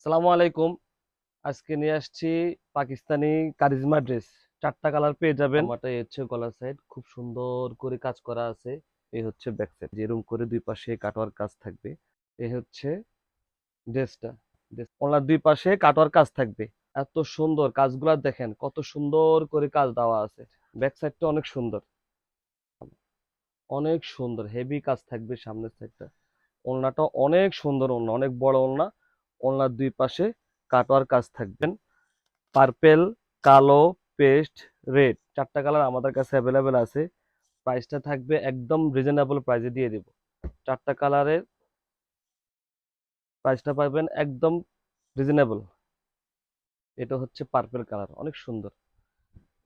সালামু আলাইকুম। আজকে নিয়ে আসছি পাকিস্তানি কারিজমা ড্রেস। 4টা কালার পেয়ে যাবেন। জামাটা এই হচ্ছে গলার সাইড, খুব সুন্দর করে কাজ করা আছে। এই হচ্ছে ব্যাক সাইড, যেরকম করে দুই পাশে কাটওয়ার কাজ থাকবে। এই হচ্ছে ড্রেসটা। ওনার দুই পাশে কাটওয়ার কাজ থাকবে। এত সুন্দর কাজগুলা দেখেন, কত সুন্দর করে কাজ দেওয়া আছে। ব্যাক সাইডটা অনেক সুন্দর, অনেক সুন্দর হেভি কাজ থাকবে সামনের সাইডটা। ওড়নাটা অনেক সুন্দর, ওড়না অনেক বড় ওড়না। ওড়নার দুই পাশে কাটওয়ার কাজ থাকবেন। পার্পেল, কালো, পেস্ট, রেড, 4টা কালার আমাদের কাছে অ্যাভেলেবেল আছে। প্রাইসটা থাকবে একদম রিজনেবল প্রাইসে দিয়ে দিব। 4টা কালারের প্রাইসটা পাবেন একদম রিজনেবল। এটা হচ্ছে পার্পেল কালার, অনেক সুন্দর।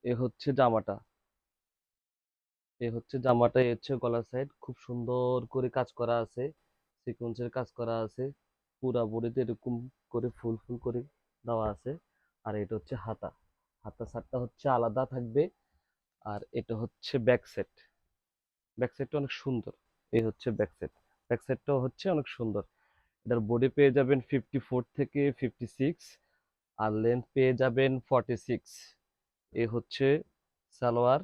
এ হচ্ছে জামাটা, এই হচ্ছে গলার সাইড, খুব সুন্দর করে কাজ করা আছে। সিকোয়েন্সের কাজ করা আছে। পুরা বডিতে এরকম করে ফুল ফুল করে দেওয়া আছে। আর এটা হচ্ছে হাতা। হাতা সাইডটা হচ্ছে আলাদা থাকবে। আর এটা হচ্ছে ব্যাক সেট। ব্যাক সাইডটা অনেক সুন্দর। এই হচ্ছে ব্যাক সাইড। ব্যাক সাইডটাও হচ্ছে অনেক সুন্দর। এটার বডি পেয়ে যাবেন 54 থেকে 56। আর লেন্থ পেয়ে যাবেন 46। এ হচ্ছে সালোয়ার,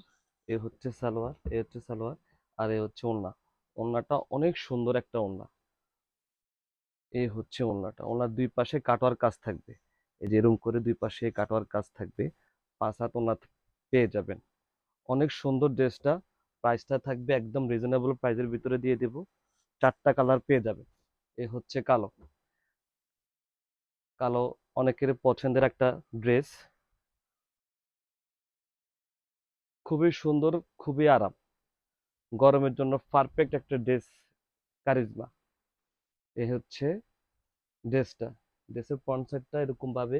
এ হচ্ছে সালোয়ার। আর এ হচ্ছে ওড়না। ওড়নাটা অনেক সুন্দর একটা ওড়না। এই হচ্ছে ওড়নাটা। ওড়নার দুই পাশে কাটওয়ার কাজ থাকবে। এই যে এরকম করে দুই পাশে কাটওয়ার কাজ থাকবে। 5 হাত ওড়না পেয়ে যাবেন। অনেক সুন্দর ড্রেসটা। প্রাইসটা থাকবে একদম রিজনেবল প্রাইসের ভিতরে দিয়ে দেব। 4টা কালার পেয়ে যাবে। এ হচ্ছে কালো। কালো অনেকের পছন্দের একটা ড্রেস। খুবই সুন্দর, খুবই আরাম। গরমের জন্য পারফেক্ট একটা ড্রেস। কারিজমা। এ হচ্ছে ড্রেসটা। ড্রেসের ফ্রন্ট সাইডটা এরকম ভাবে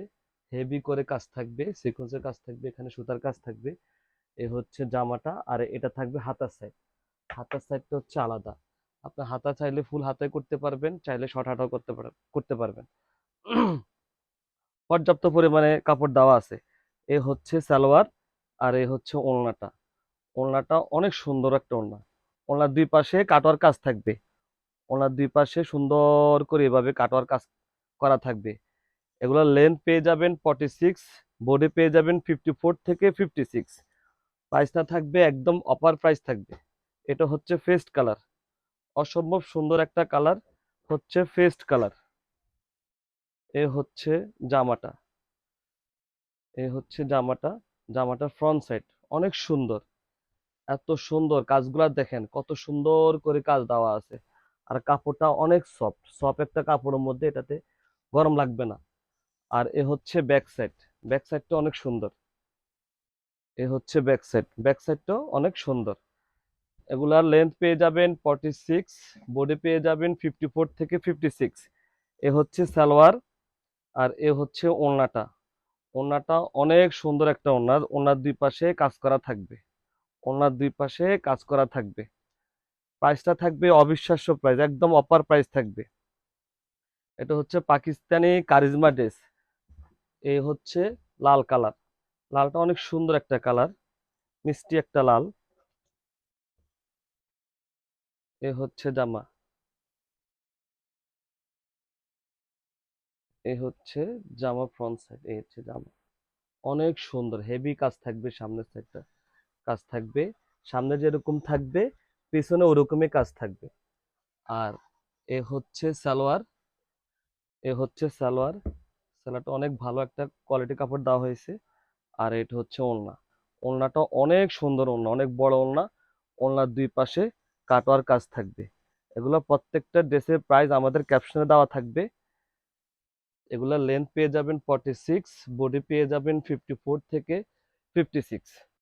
হেভি করে কাজ থাকবে, সিকোয়েন্সের কাজ থাকবে, এখানে সুতার কাজ থাকবে। এ হচ্ছে জামাটা। আর এটা থাকবে হাতার সাইড। হাতার সাইডটা হচ্ছে আলাদা। আপনার হাতা চাইলে ফুল হাতায় করতে পারবেন, চাইলে শর্ট হাতাও করতে পারবেন। পর্যাপ্ত পরিমাণে কাপড় দেওয়া আছে। এ হচ্ছে সালোয়ার। আর এ হচ্ছে ওড়নাটা। ওড়নাটা অনেক সুন্দর একটা ওড়না। ওড়নার দুই পাশে কাটওয়ার কাজ থাকবে। ওড়নার দুই পাশে সুন্দর করে এভাবে কাটওয়ার কাজ করা থাকবে। এগুলোর লেন্থ পেয়ে যাবেন 46। বডি পেয়ে যাবেন 54 থেকে 56। প্রাইসটা থাকবে একদম অফার প্রাইস থাকবে। এটা হচ্ছে ফেস্ট কালার। অসম্ভব সুন্দর একটা কালার, হচ্ছে ফেস্ট কালার। এ হচ্ছে জামাটা। এ হচ্ছে জামাটা। জামাটার ফ্রন্ট সাইড অনেক সুন্দর। এত সুন্দর কাজগুলা দেখেন, কত সুন্দর করে কাজ দেওয়া আছে। আর কাপড়টা অনেক সফট, সফট একটা কাপড়ের মধ্যে, এটাতে গরম লাগবে না। আর এ হচ্ছে ব্যাক সাইড। ব্যাক সাইডটা অনেক সুন্দর। এ হচ্ছে ব্যাক সাইড। ব্যাক সাইডটাও অনেক সুন্দর। এগুলার লেন্থ পেয়ে যাবেন 46। বডি পেয়ে যাবেন 54 থেকে 56। এ হচ্ছে সালোয়ার। আর এ হচ্ছে ওড়নাটা। ওড়নাটা অনেক সুন্দর একটা ওড়না। ওড়নার দুই পাশে কাজ করা থাকবে। ওড়নার দুই পাশে কাজ করা থাকবে। প্রাইসটা থাকবে অবিশ্বাস্য প্রাইস, একদম অফার প্রাইস থাকবে। এটা হচ্ছে পাকিস্তানি কারিজমা ড্রেস। এই হচ্ছে লাল কালার। লালটা অনেক সুন্দর একটা কালার, মিষ্টি একটা লাল। এ হচ্ছে জামা। এ হচ্ছে জামা ফ্রন্ট সাইড। এই হচ্ছে জামা। অনেক সুন্দর হেভি কাজ থাকবে সামনের সাইডটা। কাজ থাকবে। সামনে যেরকম থাকবে, পিছনে ওরকমই কাজ থাকবে। আর এ হচ্ছে সালোয়ার। এ হচ্ছে সালোয়ার। সালোয়ারটা অনেক ভালো একটা কোয়ালিটি কাপড় দেওয়া হয়েছে। আর এটা হচ্ছে ওড়না। ওড়নাটা অনেক সুন্দর ওড়না, অনেক বড় ওড়না। ওড়নার দুই পাশে কাটওয়ার কাজ থাকবে। এগুলো প্রত্যেকটা ড্রেসের প্রাইস আমাদের ক্যাপশনে দেওয়া থাকবে। এগুলা লেন্থ পেয়ে যাবেন 46। বডি পেয়ে যাবেন 54 থেকে 56।